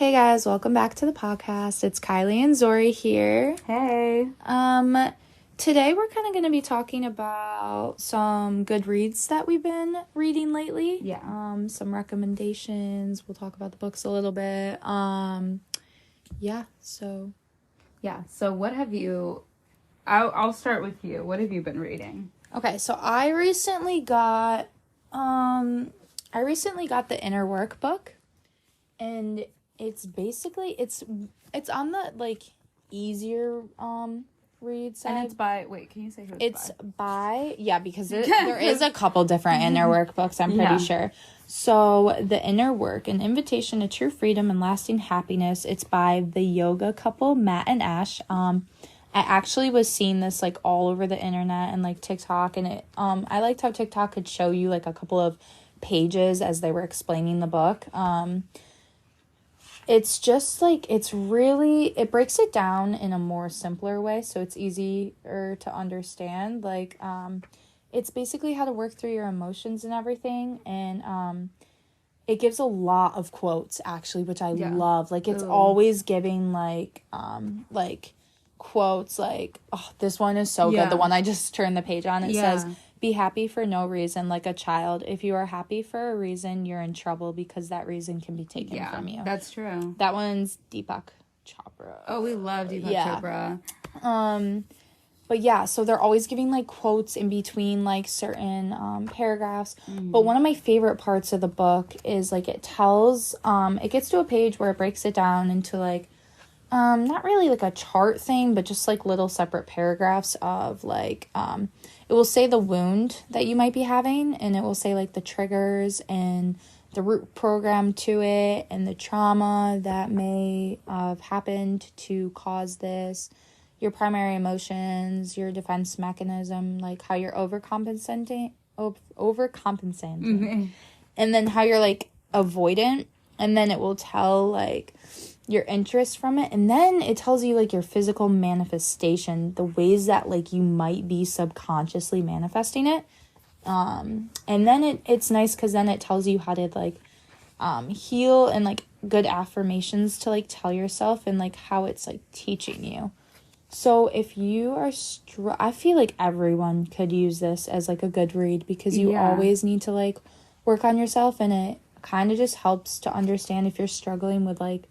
Hey guys, welcome back to the podcast. It's Kylie and Zori here. Hey. Today we're kind of going to be talking about some good reads that we've been reading lately. Yeah. Some recommendations. We'll talk about the books a little bit. So what have you... I'll start with you. What have you been reading? Okay, so I recently got the Inner Work book, and it's basically it's on the like easier read side. And it's by... Wait, can you say who it's by? Yeah, because there is a couple different Inner Work books, I'm pretty sure. So The Inner Work, An Invitation to True Freedom and Lasting Happiness. It's by the yoga couple Matt and Ash. I actually was seeing this like all over the internet and like TikTok, and it I liked how TikTok could show you like a couple of pages as they were explaining the book. It's just like it breaks it down in a more simpler way, so it's easier to understand. Like it's basically how to work through your emotions and everything, and it gives a lot of quotes actually, which I love. Like it's always giving like quotes like, oh, this one is so good. The one I just turned the page on, it says, "Be happy for no reason, like a child. If you are happy for a reason, you're in trouble because that reason can be taken from you." That's true. That one's Deepak Chopra. Oh, we love Deepak Chopra. But yeah, so they're always giving like quotes in between like certain paragraphs. But one of my favorite parts of the book is like it tells it gets to a page where it breaks it down into like not really like a chart thing, but just like little separate paragraphs of like it will say the wound that you might be having, and it will say like the triggers and the root program to it and the trauma that may have happened to cause this, your primary emotions, your defense mechanism, like how you're overcompensating, and then how you're like avoidant, and then it will tell like your interest from it, and then it tells you like your physical manifestation, the ways that like you might be subconsciously manifesting it, and then it's nice because then it tells you how to like heal, and like good affirmations to like tell yourself, and like how it's like teaching you. So if you are I feel like everyone could use this as like a good read, because you always need to like work on yourself, and it kind of just helps to understand if you're struggling with like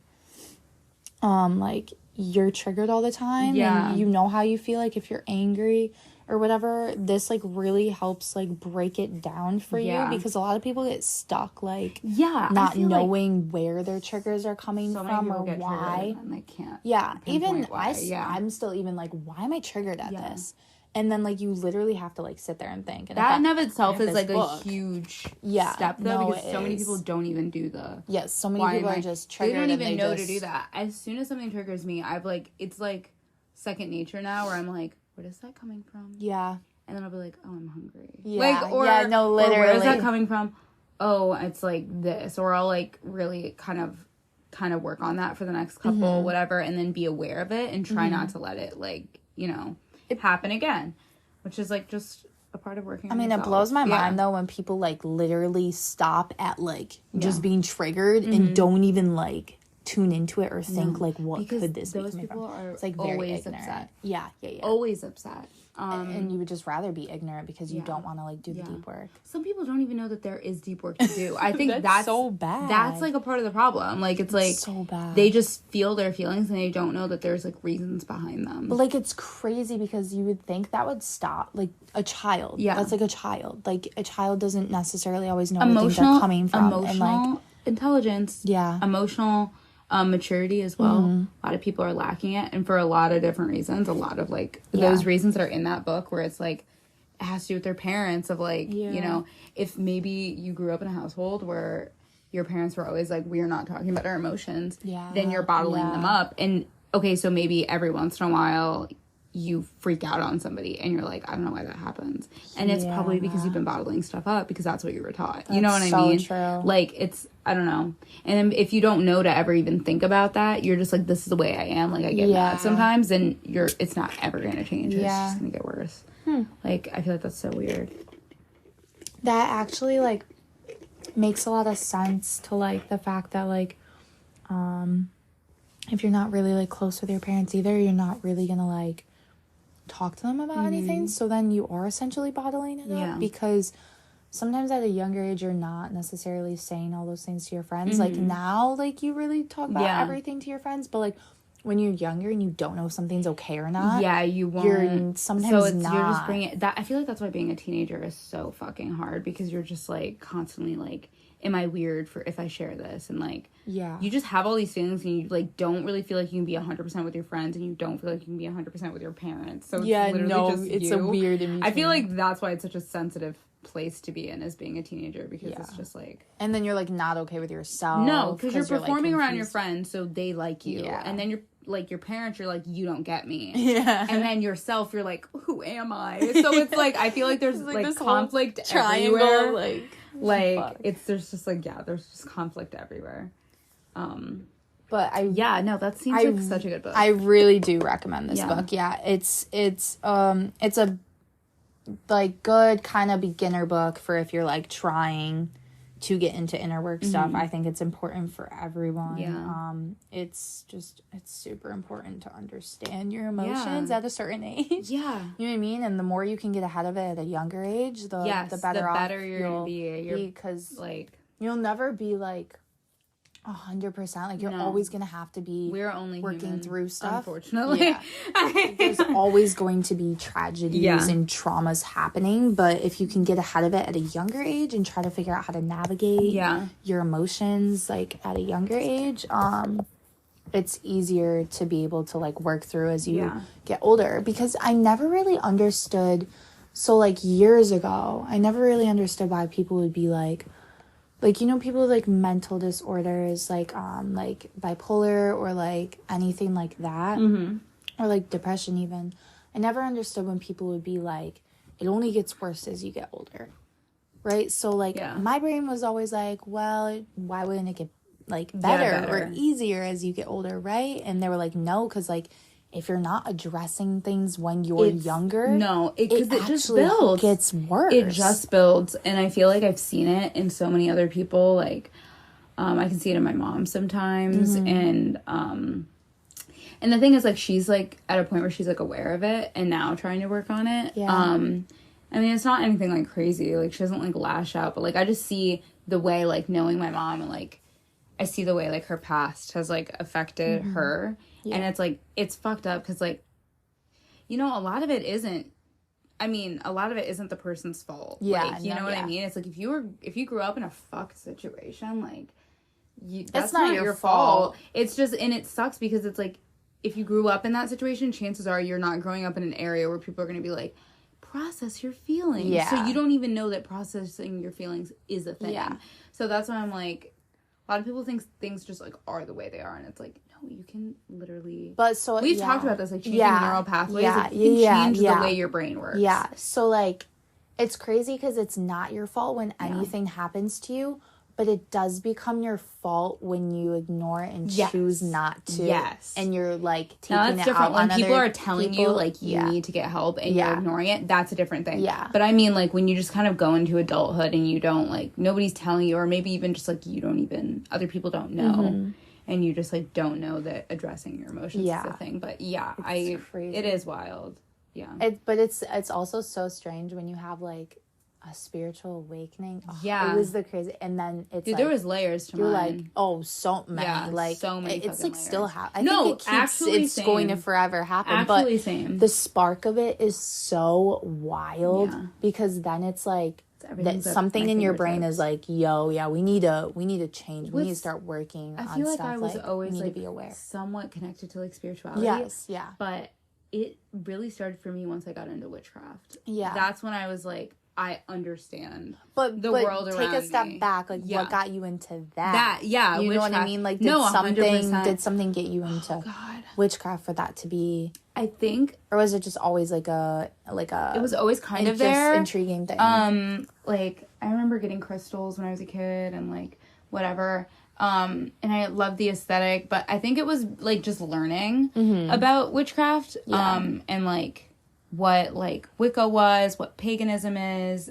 you're triggered all the time, and you know how you feel like if you're angry or whatever. This like really helps like break it down for you, because a lot of people get stuck like not knowing like where their triggers are coming from or why, and they can't even why. I'm still even like, why am I triggered at this? And then, like, you literally have to, like, sit there and think. And that in of itself is, like, a huge step, though, because so many people don't even do the... Yes, so many people are just triggered. They don't even know to do that. As soon as something triggers me, I've, like... It's, like, second nature now, where I'm, like, where is that coming from? Yeah. And then I'll be like, oh, I'm hungry. Yeah. Like, or... literally. Or where is that coming from? Oh, it's, like, this. Or I'll, like, really kind of work on that for the next couple, whatever, and then be aware of it and try not to let it, like, you know... happen again, which is like just a part of working on yourself. It blows my mind though when people like literally stop at like just being triggered and don't even like tune into it or think like what because could this be coming from. It's like very always ignorant. Upset. Yeah. Always upset. And you would just rather be ignorant because you don't want to like do the deep work. Some people don't even know that there is deep work to do. I think that's so bad. That's like a part of the problem. Like it's like so bad. They just feel their feelings and they don't know that there's like reasons behind them. But like it's crazy because you would think that would stop like a child. Yeah, that's like a child. Like a child doesn't necessarily always know where things are coming from. Emotional and like intelligence. Yeah, emotional. Maturity as well. A lot of people are lacking it, and for a lot of different reasons. A lot of like those reasons that are in that book where it's like it has to do with their parents, of like you know, if maybe you grew up in a household where your parents were always like, we're not talking about our emotions, then you're bottling them up. And okay, so maybe every once in a while you freak out on somebody and you're like, I don't know why that happens, and it's probably because you've been bottling stuff up because that's what you were taught. You know what I mean? True. Like it's, I don't know. And if you don't know to ever even think about that, you're just like, this is the way I am. Like I get mad sometimes, and it's not ever gonna change. It's just gonna get worse. Like I feel like that's so weird. That actually like makes a lot of sense to like the fact that like if you're not really, like, close with your parents either, you're not really gonna, like, talk to them about anything. So then you are essentially bottling it up, because sometimes at a younger age, you're not necessarily saying all those things to your friends. Like, now, like, you really talk about everything to your friends, but, like, when you're younger and you don't know if something's okay or not. Yeah, you won't. You're sometimes not. You're just bringing it. I feel like that's why being a teenager is so fucking hard, because you're just, like, constantly, like, am I weird for if I share this? And, like, you just have all these feelings, and you, like, don't really feel like you can be 100% with your friends, and you don't feel like you can be 100% with your parents. So it's literally just it's a weird in between. I feel like that's why it's such a sensitive place to be in as being a teenager, because it's just like, and then you're, like, not okay with yourself. No, because you're performing around your friends, so they like you, and then you're like, your parents, you're like, you don't get me, and then yourself, you're like, who am I? So it's like, I feel like there's like this conflict everywhere, there's just like, there's just conflict everywhere. But that seems like such a good book. I really do recommend this book. It's a, like, good kind of beginner book for if you're, like, trying to get into inner work stuff. I think it's important for everyone. It's super important to understand your emotions at a certain age. You know what I mean? And the more you can get ahead of it at a younger age, the better you're gonna be, because, like, you'll never be, like, 100%. Like, you're always gonna have to be working human, through stuff, unfortunately. There's always going to be tragedies and traumas happening, but if you can get ahead of it at a younger age and try to figure out how to navigate your emotions, like, at a younger age, it's easier to be able to, like, work through as you get older. Because I never really understood, so, like, years ago, I never really understood why people would be like, you know, people with, like, mental disorders, like bipolar, or, like, anything like that, or, like, depression even. I never understood when people would be like, it only gets worse as you get older, right? So, like, my brain was always like, well, why wouldn't it get, like, better or easier as you get older, right? And they were like, no, because, like, if you're not addressing things when you're younger, it just builds. Gets worse. It just builds, and I feel like I've seen it in so many other people. Like, I can see it in my mom sometimes, and the thing is, like, she's, like, at a point where she's, like, aware of it and now trying to work on it. I mean, it's not anything, like, crazy. Like, she doesn't, like, lash out, but, like, I just see the way, like, knowing my mom, and, like, I see the way, like, her past has, like, affected her. And it's, like, it's fucked up because, like, you know, a lot of it isn't the person's fault. Like, you know what I mean? It's, like, if you grew up in a fucked situation, like, that's not your fault. It's just, and it sucks because it's, like, if you grew up in that situation, chances are you're not growing up in an area where people are going to be, like, process your feelings. So you don't even know that processing your feelings is a thing. So that's why I'm, like, a lot of people think things just, like, are the way they are, and it's, like, no, you can literally... But so... We've talked about this, like, changing neural pathways. Like, you can change the way your brain works. So, like, it's crazy because it's not your fault when anything happens to you, but it does become your fault when you ignore it and choose not to. And you're, like, taking it out on other people. When people are telling you, like, you need to get help and you're ignoring it, that's a different thing. But I mean, like, when you just kind of go into adulthood and you don't, like, nobody's telling you, or maybe even just, like, you don't even, other people don't know. And you just, like, don't know that addressing your emotions is a thing. But, it's crazy. It is wild. But it's also so strange when you have, like, a spiritual awakening. It was the crazy, and then it's there was layers to you're mine. Like, so many, like, so many. It's like layers. still happening. It's going to forever happen. But the spark of it is so wild because then it's like that something in your brain is like, we need to change. We need to start working. I feel like I was always, like, to be aware, somewhat connected to, like, spirituality. But it really started for me once I got into witchcraft. That's when I was like, I understand the world around me. Take a step back. Like, what got you into that? You know what I mean? Like, did something get you into witchcraft for that to be? I think, or was it just always like a? It was always kind of there, intriguing thing. Like, I remember getting crystals when I was a kid and, like, whatever. And I loved the aesthetic, but I think it was, like, just learning about witchcraft. And, like, what, like, Wicca was, what paganism is,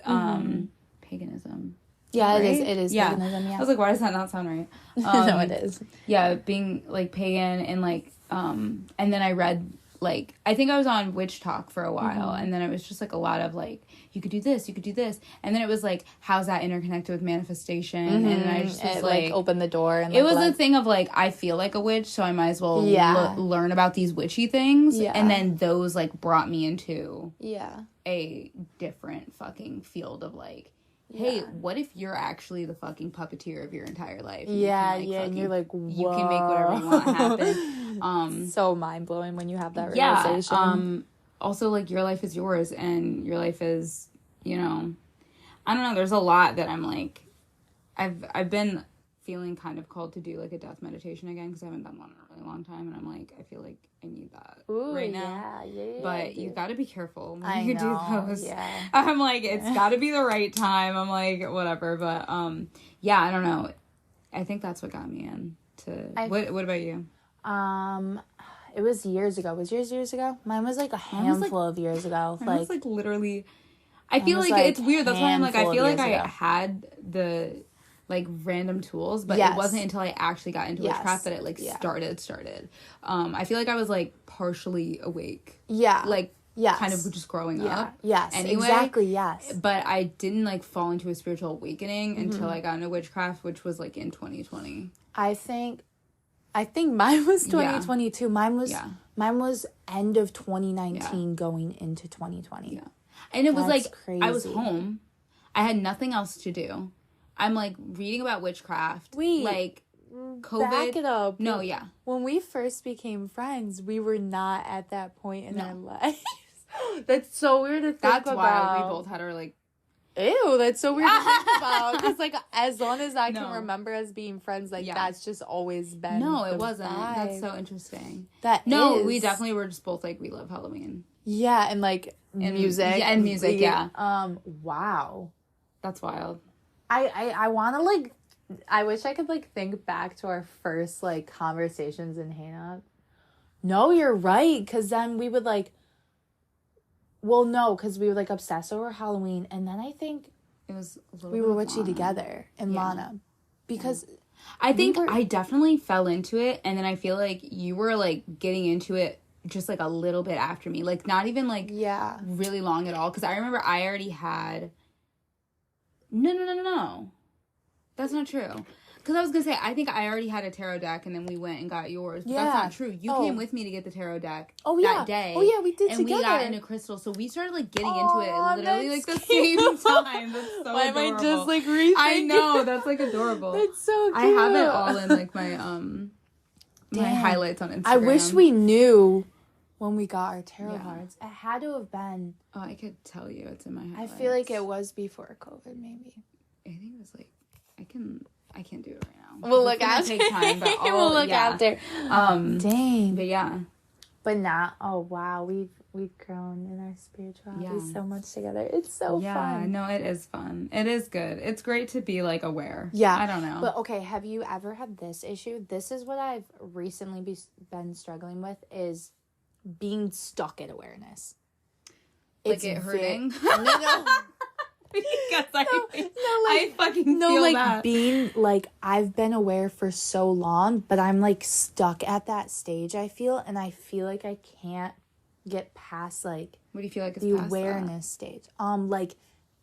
paganism. Yeah, right? it is yeah. paganism, yeah. I was like, why does that not sound right? No, it is. Yeah, being, like, pagan and, like, and then I read, like, I think I was on Witch Talk for a while, and then it was just, like, a lot of, like, you could do this, and then it was, like, how's that interconnected with manifestation, and I just was, like, opened the door, and, it was a thing of, like, I feel like a witch, so I might as well learn about these witchy things, and then those, like, brought me into a different fucking field of, like, hey, what if you're actually the fucking puppeteer of your entire life? And and you're like, whoa. You can make whatever you want happen. So mind-blowing when you have that realization. Also, like, your life is yours, and your life is, you know, I don't know, there's a lot that I'm, like, I've been feeling kind of called to do, like, a death meditation again, because I haven't done one in a really long time, and I'm like, I feel like I need that right now. But you gotta be careful when you do those. I'm like, it's gotta be the right time. I'm like, whatever. But yeah, I don't know. I think that's what got me into. What about you? It was years ago. Was yours years ago? Mine was like a handful of years ago. Mine was like literally. I feel like it's weird. That's why I'm like, I feel like I had the, like, random tools, but it wasn't until I actually got into witchcraft that it, like, started. I feel like I was, like, partially awake. Like, kind of just growing up. Anyway, exactly, But I didn't, like, fall into a spiritual awakening until I got into witchcraft, which was, like, in 2020. I think mine was 2022. Mine was end of 2019 going into 2020. And it was, like, crazy. I was home. I had nothing else to do. I'm, like, reading about witchcraft. Like, COVID. Back it up. No, When we first became friends, we were not at that point in our lives. That's so weird to think about. That's why we both had our, like... Ew, that's so weird to think about. Because, like, as long as I can remember us being friends, like, that's just always been No, it wasn't. Vibe. That's so interesting. We definitely were just both, like, we love Halloween. Yeah, and, like, music. Yeah, and music, Wow. That's wild. I want to, like, I wish I could, like, think back to our first, like, conversations in Hannah. No, you're right, because then we would, like, well, no, because we would, like, obsess over Halloween, and then I think it was we were witchy together in Lana, because I think I definitely fell into it, and then I feel like you were, like, getting into it just, like, a little bit after me, like, not even, like, really long at all, because I remember I already had... No. That's not true. Because I was going to say, I think I already had a tarot deck, and then we went and got yours. But that's not true. You came with me to get the tarot deck that day. Oh, yeah, we did together. And we got into crystal. So we started, like, getting into it literally, like, the same time. That's so Why adorable. am I just, like, rethinking? I know. That's, like, adorable. That's so cute. I have it all in, like, my my highlights on Instagram. I wish we knew when we got our tarot cards. It had to have been... Oh, I could tell you. It's in my highlights. I feel like it was before COVID, maybe. I think it was, like... I can't do it right now. We'll look after. Take time, but we'll look after. Dang. But yeah. But not. Oh wow, we've grown in our spirituality so much together. It's so fun. Yeah, no, it is fun. It is good. It's great to be, like, aware. Yeah, I don't know. But okay, have you ever had this issue? This is what I've recently been struggling with: is being stuck at awareness. Like it hurting? No. Because I fucking feel like that. Being like, I've been aware for so long, but I'm, like, stuck at that stage, I feel, and I feel like I can't get past, like, what do you feel like is the past awareness stage? Like,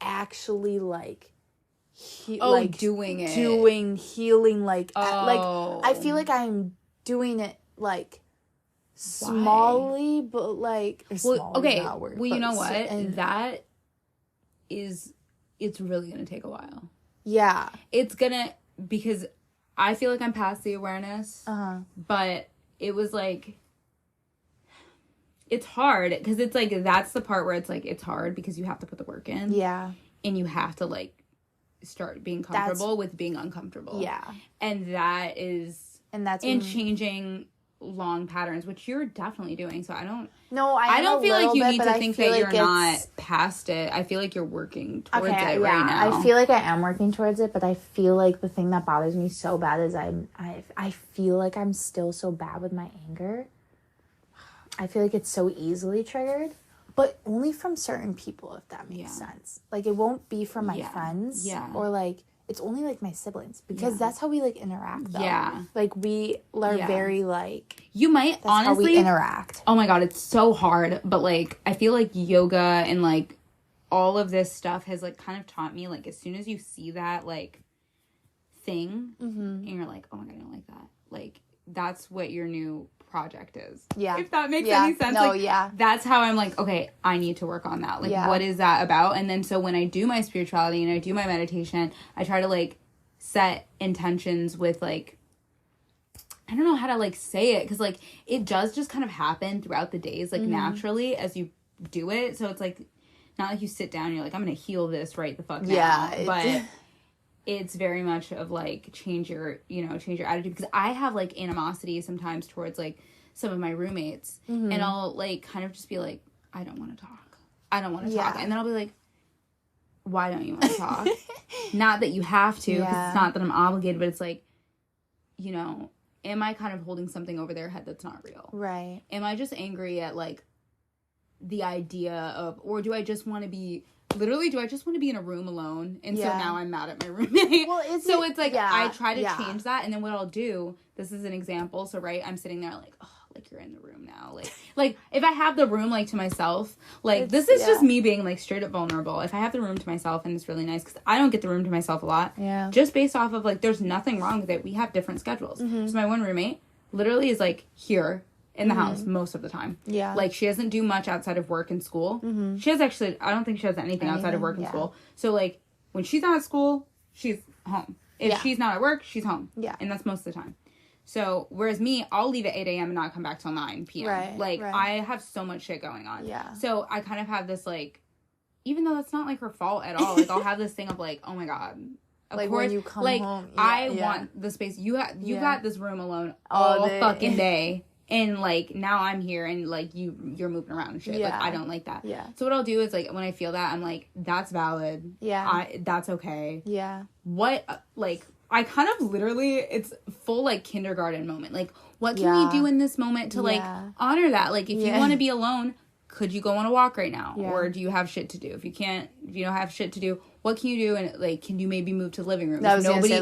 actually, like, doing it, healing, like, I feel like I'm doing it, like, smallly, but, like, okay, well, you know what, and that is, it's really gonna take a while. Yeah, it's gonna, because I feel like I'm past the awareness, but it was like, it's hard because it's like, that's the part where it's like, it's hard because you have to put the work in, and you have to, like, start being comfortable with being uncomfortable, and that's changing long patterns, which you're definitely doing. So I don't feel like you need to think that you're not past it. I feel like you're working towards it right now. I feel like I am working towards it, but I feel like the thing that bothers me so bad is I feel like I'm still so bad with my anger. I feel like it's so easily triggered, but only from certain people, if that makes sense. Like, it won't be from my friends, or, like, it's only, like, my siblings. Because that's how we, like, interact, though. Yeah. Like, we are very, like... You might, that's honestly... how we interact. Oh, my God, it's so hard. But, like, I feel like yoga and, like, all of this stuff has, like, kind of taught me, like, as soon as you see that, like, thing, and you're like, oh, my God, I don't like that. Like, that's what your new project is. Yeah. If that makes any sense. No, like, that's how I'm like, okay, I need to work on that. Like, what is that about? And then so when I do my spirituality and I do my meditation, I try to, like, set intentions with, like, I don't know how to, like, say it. Because, like, it does just kind of happen throughout the days, like, naturally as you do it. So it's, like, not like you sit down and you're like, I'm going to heal this right the fuck now. Yeah. But... it's very much of, like, change your attitude. Because I have, like, animosity sometimes towards, like, some of my roommates. And I'll, like, kind of just be like, I don't want to talk. I don't want to talk. And then I'll be like, why don't you want to talk? Not that you have to, because it's not that I'm obligated, but it's like, you know, am I kind of holding something over their head that's not real? Right. Am I just angry at, like, the idea of, or do I just want to be... Literally, do I just want to be in a room alone? And so now I'm mad at my roommate. Well, it's like, I try to change that. And then what I'll do, this is an example. So, right, I'm sitting there like, oh, like, you're in the room now. Like if I have the room, like, to myself, like, this is just me being, like, straight up vulnerable. If I have the room to myself, and it's really nice, because I don't get the room to myself a lot. Yeah. Just based off of, like, there's nothing wrong with it. We have different schedules. So my one roommate literally is, like, here in the house most of the time. Yeah. Like, she doesn't do much outside of work and school. She has actually, I don't think she has anything outside of work and school. So, like, when she's not at school, she's home. If she's not at work, she's home. Yeah. And that's most of the time. So, whereas me, I'll leave at 8 a.m. and not come back till 9 p.m. Right. Like, I have so much shit going on. Yeah. So, I kind of have this, like, even though that's not, like, her fault at all, like, I'll have this thing of, like, oh my God. Of like, course, when you come like, home. I want the space. You got this room alone all fucking day. And, like, now I'm here and, like, you're moving around and shit. Yeah. Like, I don't like that. Yeah. So what I'll do is, like, when I feel that, I'm like, that's valid. Yeah. That's okay. Yeah. What, like, I kind of literally, it's full, like, kindergarten moment. Like, what can we do in this moment to, like, honor that? Like, if you want to be alone, could you go on a walk right now? Yeah. Or do you have shit to do? If you don't have shit to do, what can you do? And, like, can you maybe move to the living room? Is nobody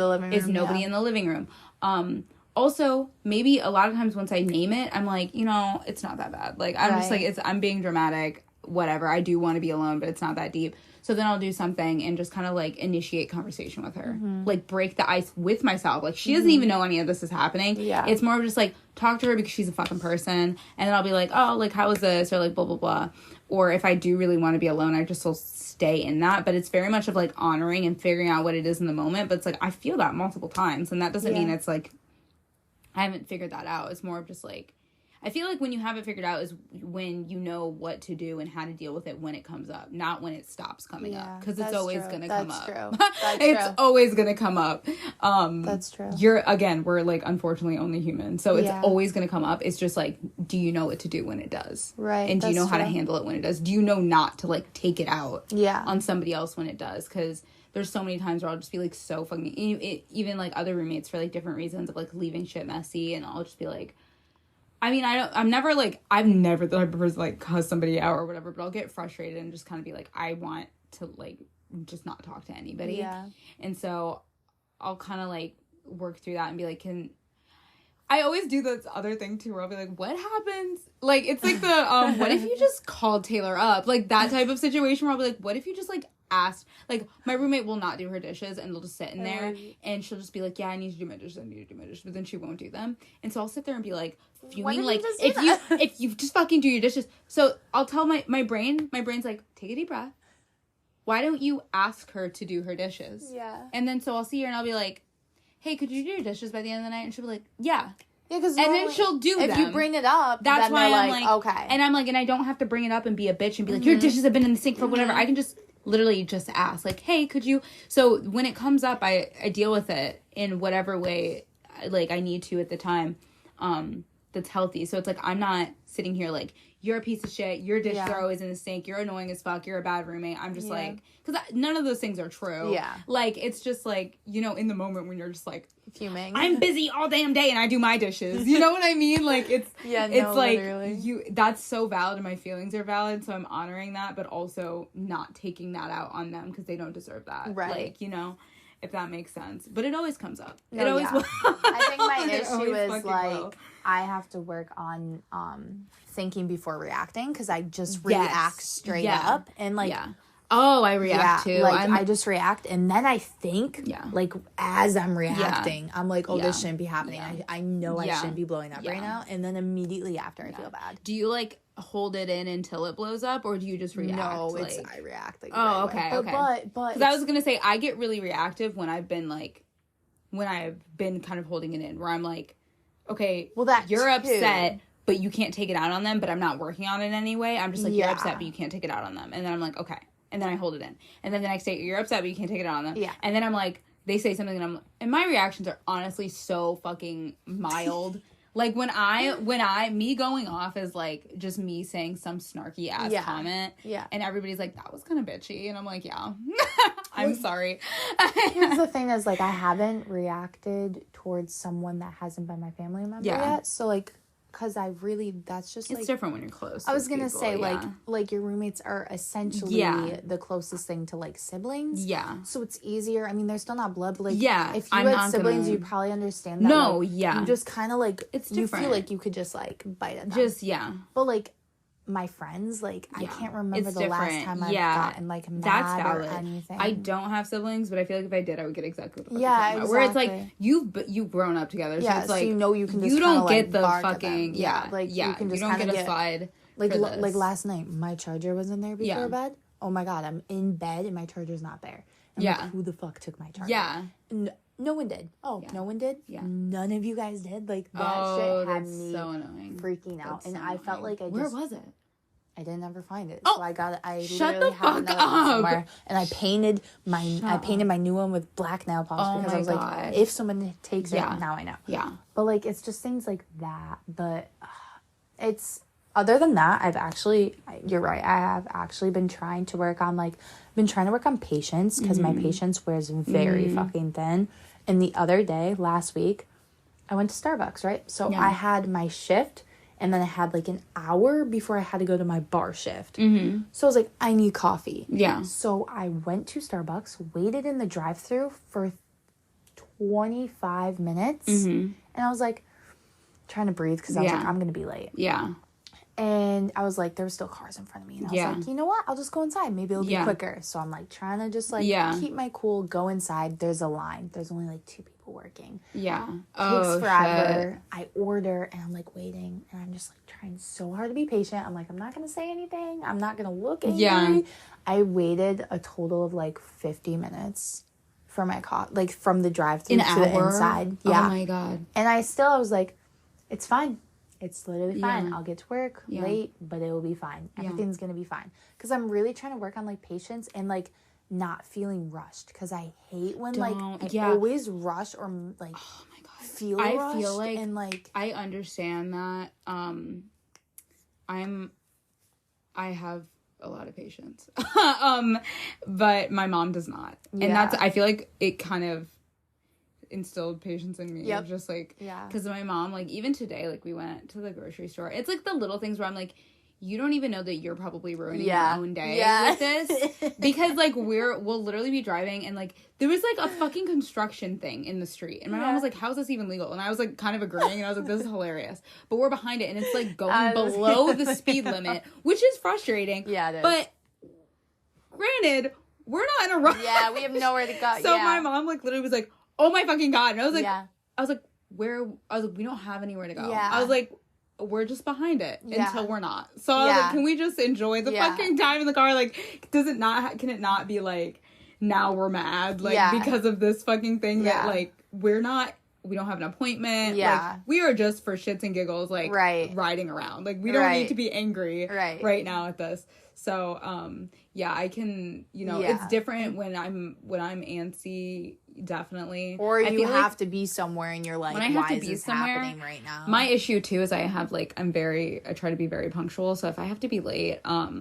in the living room? Also, maybe a lot of times once I name it, I'm like, you know, it's not that bad. Like, I'm just like, I'm being dramatic, whatever. I do want to be alone, but it's not that deep. So then I'll do something and just kind of, like, initiate conversation with her. Like, break the ice with myself. Like, she doesn't even know any of this is happening. Yeah. It's more of just, like, talk to her because she's a fucking person. And then I'll be like, oh, like, how was this? Or, like, blah, blah, blah. Or if I do really want to be alone, I just will stay in that. But it's very much of, like, honoring and figuring out what it is in the moment. But it's, like, I feel that multiple times. And that doesn't mean it's, like, I haven't figured that out. It's more of just, like, I feel like when you have it figured out is when you know what to do and how to deal with it when it comes up, not when it stops coming up. Because it's always going to come up. It's always going to come up. That's true. We're, like, unfortunately only human. So it's always going to come up. It's just, like, do you know what to do when it does? Right. And do you know how to handle it when it does? Do you know not to, like, take it out on somebody else when it does? Because there's so many times where I'll just be, like, so fucking... even, like, other roommates for, like, different reasons of, like, leaving shit messy. And I'll just be, like... I mean, I'm never the type of person, like, cuss somebody out or whatever. But I'll get frustrated and just kind of be, like, I want to, like, just not talk to anybody. Yeah. And so I'll kind of, like, work through that and be like, I always do this other thing, too, where I'll be like, what happens? Like, it's like the, what if you just called Taylor up? Like, that type of situation where I'll be like, what if you just, like, asked, like, my roommate will not do her dishes and they'll just sit in there and she'll just be like, yeah, I need to do my dishes, but then she won't do them. And so I'll sit there and be like, fuming, like, if you just fucking do your dishes. So I'll tell my brain's like, take a deep breath. Why don't you ask her to do her dishes? Yeah. And then so I'll see her and I'll be like, hey, could you do your dishes by the end of the night? And she'll be like, yeah. Yeah, because then she'll do them. If you bring it up, that's why I'm like, okay. And I'm like, and I don't have to bring it up and be a bitch and be like, your dishes have been in the sink for whatever. I can just literally just ask, like, hey, could you? So when it comes up, I deal with it in whatever way, like, I need to at the time, that's healthy. So it's like, I'm not sitting here like, you're a piece of shit, your dishes are always in the sink, you're annoying as fuck, you're a bad roommate. I'm just like, because none of those things are true. Yeah. Like, it's just like, you know, in the moment when you're just like, fuming. I'm busy all damn day and I do my dishes. You know what I mean? Like, it's, it's like, literally. That's so valid and my feelings are valid, so I'm honoring that, but also not taking that out on them because they don't deserve that. Right. Like, you know? if that makes sense. But it always comes up. No, it always will. I think my issue is like I have to work on thinking before reacting, because I just react straight up and like oh, I react too. Like I just react and then I think like as I'm reacting, I'm like, oh, this shouldn't be happening. I know I shouldn't be blowing up right now, and then immediately after I feel bad. Do you like hold it in until it blows up, or do you just react? No, like... I react. Like, oh, okay, but because I was gonna say I get really reactive when I've been kind of holding it in, where I'm like, okay, well, you're upset, but you can't take it out on them. But I'm not working on it anyway. I'm just like, you're upset, but you can't take it out on them, and then I'm like, okay, and then I hold it in, and then the next day you're upset, but you can't take it out on them, and then I'm like, they say something, and my reactions are honestly so fucking mild. Like, me going off is, like, just me saying some snarky ass comment. Yeah. And everybody's like, that was kind of bitchy. And I'm like, yeah. I'm sorry. Here's the thing is, like, I haven't reacted towards someone that hasn't been my family member yet. So, like, because that's just, like... It's different when you're close. I was going to say, like, your roommates are essentially the closest thing to, like, siblings. Yeah. So it's easier. I mean, they're still not blood, but, like, if you had siblings, you'd probably understand that. No, like, you just kind of, like... It's different. You feel like you could just, like, bite at them. Just, yeah. But, like... my friends, like, I can't remember the last time I've gotten, like, mad or anything. I don't have siblings, but I feel like if I did, I would get exactly what the fuck you're talking about. Where it's like, you've grown up together, so it's like, so you know you can just you don't get like the fucking, like, you can just you don't get a slide like, like, last night, my charger wasn't there before bed. Oh my god, I'm in bed and my charger's not there. I'm like, who the fuck took my charger? Yeah. No one did. Oh, no one did? Yeah. None of you guys did? Like, that shit had me so annoying. Freaking out. And I felt like Where was it? I didn't ever find it. So I got it. I literally have another one somewhere. And I painted my new one with black nail polish because I was like, if someone takes it, now I know. Yeah. But like, it's just things like that. But it's, other than that, you're right. I have actually been trying to work on patience, because my patience wears very fucking thin. And the other day, last week, I went to Starbucks, right? So I had my shift. And then I had, like, an hour before I had to go to my bar shift. Mm-hmm. So I was like, I need coffee. Yeah. So I went to Starbucks, waited in the drive-thru for 25 minutes. Mm-hmm. And I was, like, trying to breathe because I was like, I'm going to be late. Yeah. And I was like, there were still cars in front of me. And I was like, you know what? I'll just go inside. Maybe it'll be quicker. So I'm, like, trying to just, like, keep my cool, go inside. There's a line. There's only, like, 2 people working. Yeah. Takes forever. Shit. I order, and I'm, like, waiting. And I'm just, like, trying so hard to be patient. I'm like, I'm not going to say anything. I'm not going to look angry. Yeah. I waited a total of, like, 50 minutes for my like, from the drive-thru to the inside. Yeah. Oh, my God. And I was like, it's fine. It's literally fine. Yeah. I'll get to work late, but it will be fine. Everything's going to be fine. Because I'm really trying to work on, like, patience and, like, not feeling rushed. Because I hate when, I always rush or, like, oh my God, feel like, and, like... I understand that. I have a lot of patience. But my mom does not. Yeah. And I feel like it kind of instilled patience in me. Yep. Just like, because my mom, like, even today, like, we went to the grocery store. It's like the little things where I'm like, you don't even know that you're probably ruining your own day with this. Because, like, we'll literally be driving, and, like, there was, like, a fucking construction thing in the street. And my mom was like, how is this even legal? And I was, like, kind of agreeing, and I was like, this is hilarious. But we're behind it, and it's, like, going below the speed limit, which is frustrating. Yeah, it is. But, granted, we're not in a rush. Yeah, we have nowhere to go. So my mom, like, literally was like, oh my fucking God. And I was like, we don't have anywhere to go. Yeah. I was like, we're just behind it until we're not. So I was like, can we just enjoy the fucking time in the car? Like, can it not be like, now we're mad, like, because of this fucking thing that, like, we don't have an appointment. Yeah. Like, we are just for shits and giggles, like, riding around. Like, we don't need to be angry right now at this. So, I can, it's different when I'm antsy, definitely. Or you have to be somewhere and you're like, why is this happening right now? My issue, too, is I try to be very punctual. So if I have to be late, I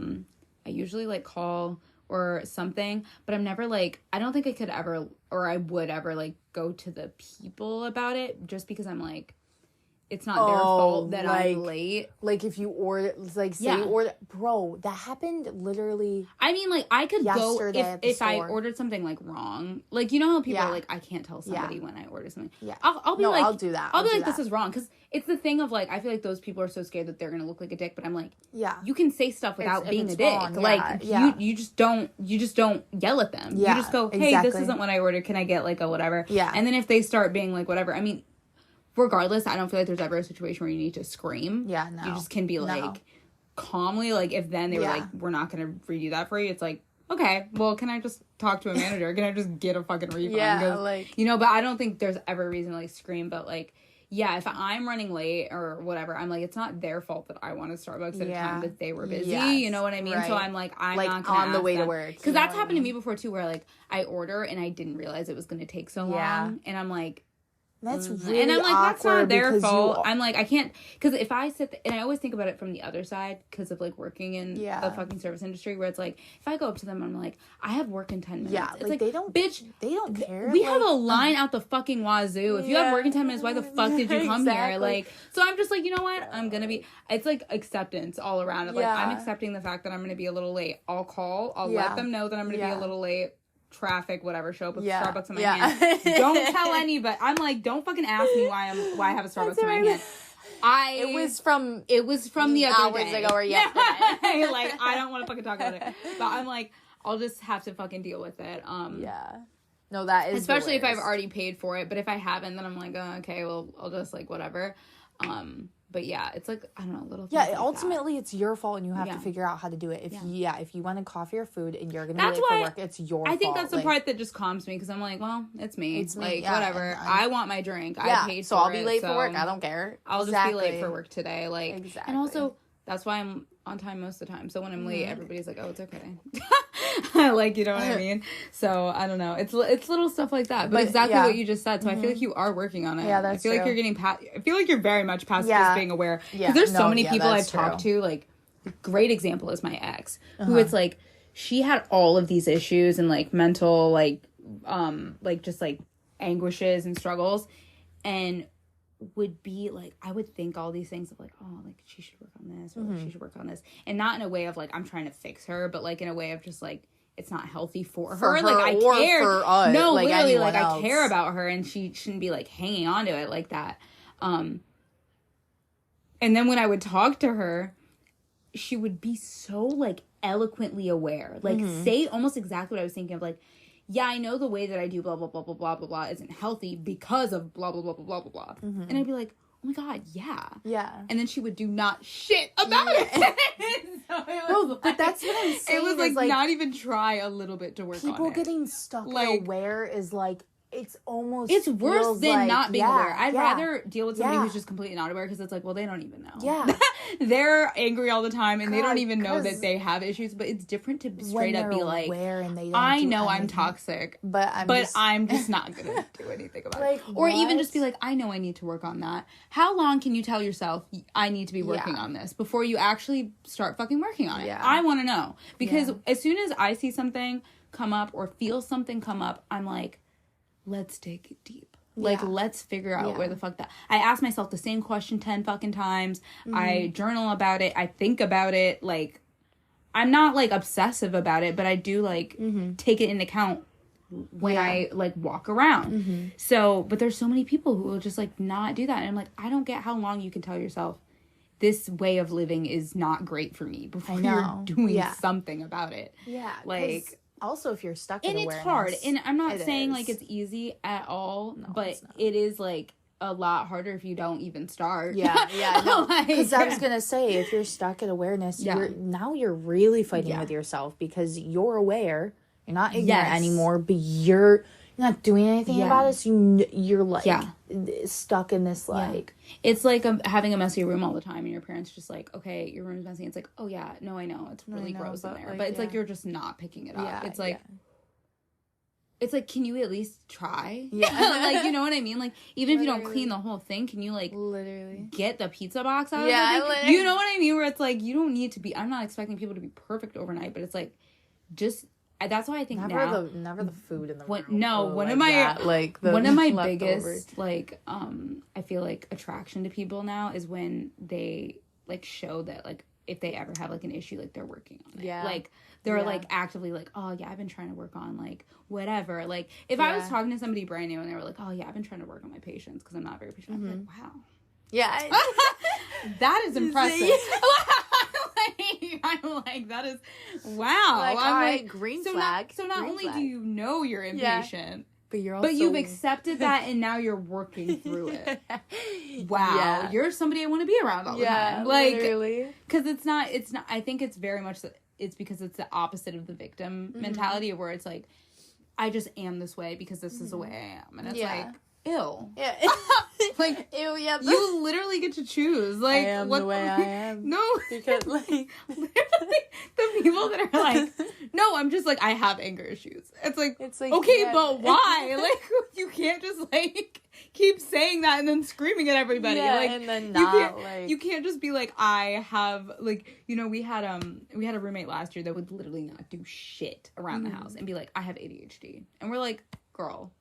usually, like, call or something, but I'm never, like, I don't think I could ever, or I would ever, like, go to the people about it, just because I'm like, it's not their fault that I'm late. Like, if you order, like, say you order... Bro, that happened literally... I mean, like, I could go... If I ordered something, like, wrong. Like, you know how people are like, I can't tell somebody when I order something. Yeah. I'll be like... I'll do that. I'll be like, this is wrong. Because it's the thing of, like, I feel like those people are so scared that they're going to look like a dick. But I'm like... Yeah. You can say stuff without being a dick. Wrong, like, you just don't yell at them. Yeah, you just go, hey, this isn't what I ordered. Can I get, like, a whatever? Yeah. And then if they start being, like, whatever... I mean... Regardless, I don't feel like there's ever a situation where you need to scream. Yeah, no. You just can be, like, calmly, like, if then they were like, we're not going to redo that for you, it's like, okay, well, can I just talk to a manager? Can I just get a fucking refund? Yeah, like... You know, but I don't think there's ever a reason to, like, scream, but, like, yeah, if I'm running late or whatever, I'm like, it's not their fault that I wanted Starbucks at a time that they were busy, you know what I mean? Right. So I'm like, I'm like, not gonna on the way to work. Because that's happened to me before, too, where, like, I order and I didn't realize it was going to take so long, and I'm like... That's really and I'm like, that's not their fault. You... I'm like, I can't, because if I sit, and I always think about it from the other side, because of, like, working in the fucking service industry, where it's like, if I go up to them, I'm like, I have work in 10 minutes. Yeah, it's like, they don't, bitch, they don't care. We have a line out the fucking wazoo. If you have work in 10 minutes, why the fuck did you come here? Like, so I'm just like, you know what? I'm gonna be, it's like acceptance all around it. Like, I'm accepting the fact that I'm gonna be a little late. I'll call, I'll let them know that I'm gonna be a little late. Traffic, whatever, show up with Starbucks in my hand. Don't tell anybody. I'm like, don't fucking ask me why I have a Starbucks in my hand. It was from the other day. Hours ago or yesterday. Like, I don't want to fucking talk about it. But I'm like, I'll just have to fucking deal with it. No, that is especially if I've already paid for it. But if I haven't, then I'm like, oh, okay, well, I'll just, like, whatever. But yeah, it's like, I don't know, little things like ultimately that. It's your fault and you have to figure out how to do it. If you want to coffee or food and you're going to be late for work, it's your fault. I think that's the part that just calms me, because I'm like, well, it's me. Like, whatever. I want my drink. I paid for it. So I'll be late for work. I don't care. I'll just be late for work today. Like, and also, that's why I'm on time most of the time. So when I'm late, everybody's like, oh, it's okay. Like, you know what I mean? So I don't know. It's little stuff like that. But exactly what you just said. So I feel like you are working on it. Yeah, that's true. I feel like you're getting I feel like you're very much past just being aware. Because there's so many people I've talked to. Like, a great example is my ex, who it's like, she had all of these issues and, like, mental, like just, like, anguishes and struggles, and would be like, I would think all these things of, like, oh, like, she should work on this, or she should work on this, and not in a way of, like, I'm trying to fix her, but, like, in a way of just, like, it's not healthy for her. Like, I care. For us, no, like, literally, like, else. I care about her, and she shouldn't be, like, hanging on to it like that. And then when I would talk to her, she would be so, like, eloquently aware, like, say almost exactly what I was thinking of, like, yeah, I know the way that I do blah, blah, blah, blah, blah, blah, blah isn't healthy because of blah, blah, blah, blah, blah, blah, blah. And I'd be like, oh my God, yeah. Yeah. And then she would do not shit about it. So it but that's what I'm saying. It was like not even try a little bit to work on it. People getting stuck like, aware is like, it's worse than not being aware. I'd rather deal with somebody who's just completely not aware, because it's like, well, they don't even know. Yeah. They're angry all the time and they don't even know that they have issues, but it's different to straight up be like, and they don't I know anything. I'm toxic, but I'm just not going to do anything about it. Or even just be like, I know I need to work on that. How long can you tell yourself I need to be working on this before you actually start fucking working on it? Yeah. I want to know. Because as soon as I see something come up or feel something come up, I'm like, let's dig deep. Like, let's figure out where the fuck that... I ask myself the same question 10 fucking times. I journal about it. I think about it. Like, I'm not, like, obsessive about it, but I do, like, take it into account when I, like, walk around. So, but there's so many people who will just, like, not do that. And I'm like, I don't get how long you can tell yourself this way of living is not great for me before you're doing something about it. Yeah. Like... Also, if you're stuck in awareness. And it's hard. And I'm not saying, like, it's easy at all. No, but it is, like, a lot harder if you don't even start. Yeah, no. Because I was going to say, if you're stuck in awareness, you're really fighting with yourself, because you're aware. You're not ignorant anymore, but you're not doing anything about it. So you're, like, stuck in this, like... It's like having a messy room all the time, and your parents just like, okay, your room's messy. It's like, oh yeah, no, I know. It's really gross in there. Like, but it's like, you're just not picking it up. Yeah, it's like... It's like, can you at least try? Yeah. Like, you know what I mean? Like, even if you don't clean the whole thing, can you, like... Get the pizza box out of it? You know what I mean? Where it's like, you don't need to be... I'm not expecting people to be perfect overnight, but it's like, just... that's why I think never the food in the room. One of my biggest like I feel like attraction to people now is when they like show that like if they ever have like an issue, like they're working on it. Yeah. Like they're like actively like, oh yeah, I've been trying to work on like whatever. Like if I was talking to somebody brand new and they were like, oh yeah, I've been trying to work on my patience because I'm not very patient. I'd be like, wow. Yeah. That is impressive. I'm like, that is wow. Like, I'm like, green flag. So not only do you know you're impatient, but you've accepted that and now you're working through it. Wow. Yeah. You're somebody I want to be around all the time. Like, literally. Because it's not, I think it's very much, it's because it's the opposite of the victim mentality where it's like, I just am this way because this is the way I am. And it's like, ew. Yeah. Like, ew, yeah. You literally get to choose. Like, I am the way I am. No. Because, like, literally, the people that are like, no, I'm just like, I have anger issues. It's like okay, but why? Like, you can't just, like, keep saying that and then screaming at everybody. Yeah, like, and then you can't just be like, I have, like, you know, we had a roommate last year that would literally not do shit around the house and be like, I have ADHD. And we're like, girl.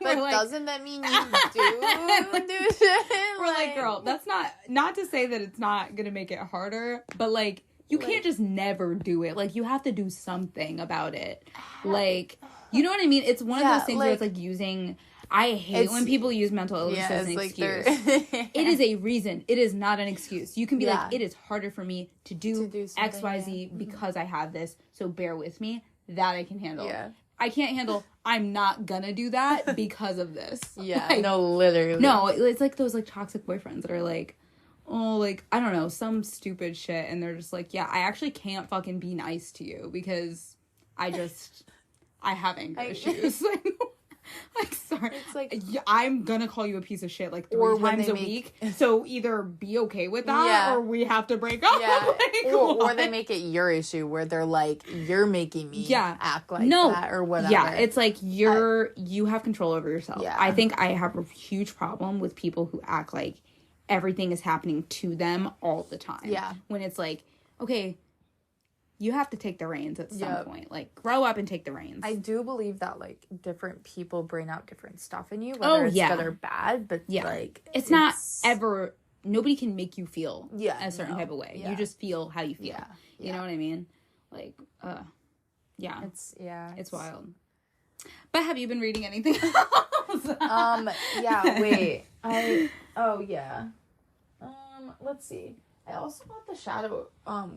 But like, doesn't that mean you do shit? We're like, girl, that's not to say that it's not gonna make it harder, but like you can't just never do it. Like you have to do something about it. Like, you know what I mean? It's one of those things where it's like using. I hate when people use mental illness as an excuse. It is a reason. It is not an excuse. You can be like, it is harder for me to do XYZ because I have this, so bear with me. That I can handle. Yeah. I can't handle, I'm not gonna do that because of this. Yeah, like, no, literally. No, it's like those, like, toxic boyfriends that are like, oh, like, I don't know, some stupid shit, and they're just like, yeah, I actually can't fucking be nice to you because I have anger issues. Like, sorry. It's like, I'm gonna call you a piece of shit like 3 times a week. So either be okay with that or we have to break up. Yeah. Like, or they make it your issue where they're like, you're making me act like that or whatever. Yeah, it's like you have control over yourself. Yeah. I think I have a huge problem with people who act like everything is happening to them all the time. Yeah. When it's like, okay, you have to take the reins at some point. Like, grow up and take the reins. I do believe that, like, different people bring out different stuff in you, whether it's good or bad, but, like... It's not ever... Nobody can make you feel a certain type of way. Yeah. You just feel how you feel. Yeah. You know what I mean? Like, yeah. It's wild. But have you been reading anything else? Let's see. I also bought the shadow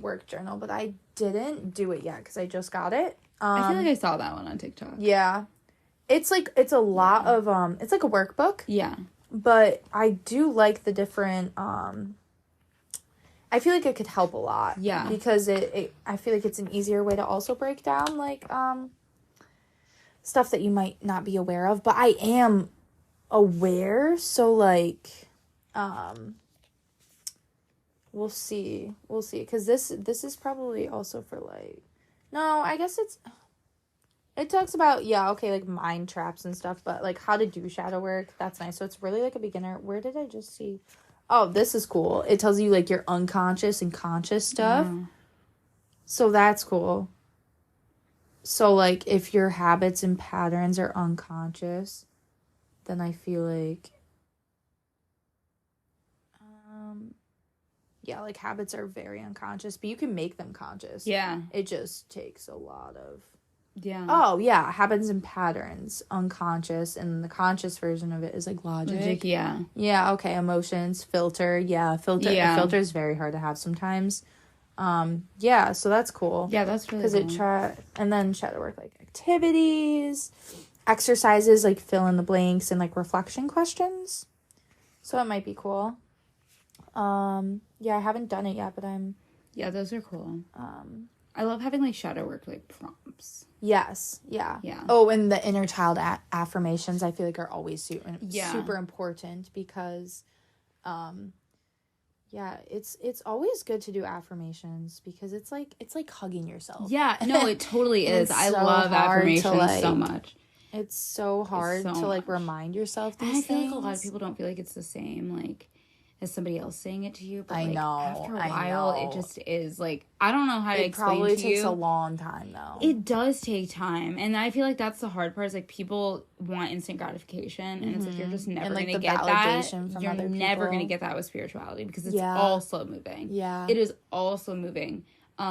work journal, but I didn't do it yet because I just got it. I feel like I saw that one on TikTok. Yeah. It's a lot of it's like a workbook. Yeah. But I do like the different I feel like it could help a lot. Yeah. Because I feel like it's an easier way to also break down like stuff that you might not be aware of, but I am aware, so like we'll see, because this is probably also for, like... No, I guess it talks about, like, mind traps and stuff, but, like, how to do shadow work, that's nice. So it's really, like, a beginner... Where did I just see... Oh, this is cool. It tells you, like, your unconscious and conscious stuff. Mm. So that's cool. So, like, if your habits and patterns are unconscious, then I feel like... like, habits are very unconscious, but you can make them conscious. Yeah. It just takes a lot of... Yeah. Oh, yeah. Habits and patterns, unconscious, and the conscious version of it is, like, logic. Yeah. Yeah, okay. Emotions, filter. Yeah, filter. Yeah. Filter is very hard to have sometimes. Yeah, so that's cool. Yeah, that's really cool. Because and then shadow work, like, activities, exercises, like, fill in the blanks, and, like, reflection questions. So it might be cool. Yeah, I haven't done it yet, but I'm... Yeah, those are cool. I love having, like, shadow work, like, prompts. Yes, yeah. Yeah. Oh, and the inner child affirmations, I feel like, are always super important because, it's always good to do affirmations because it's like hugging yourself. Yeah, no, it totally is. I love affirmations so much. It's so hard to, like, remind yourself these things. I feel like a lot of people don't feel like it's the same, like... as somebody else saying it to you. But, I like, know. after a while, it just is, like, I don't know how to explain to you. It probably takes a long time, though. It does take time. And I feel like that's the hard part is, like, people want instant gratification. And it's like, you're just never going to get that. You're never going to get that with spirituality because it's all slow moving. Yeah. It is all slow moving.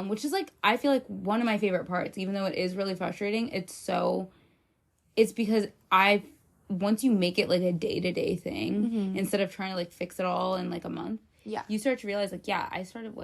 Which is, like, I feel like one of my favorite parts, even though it is really frustrating, it's because once you make it, like, a day-to-day thing, instead of trying to, like, fix it all in, like, a month, you start to realize, like, I started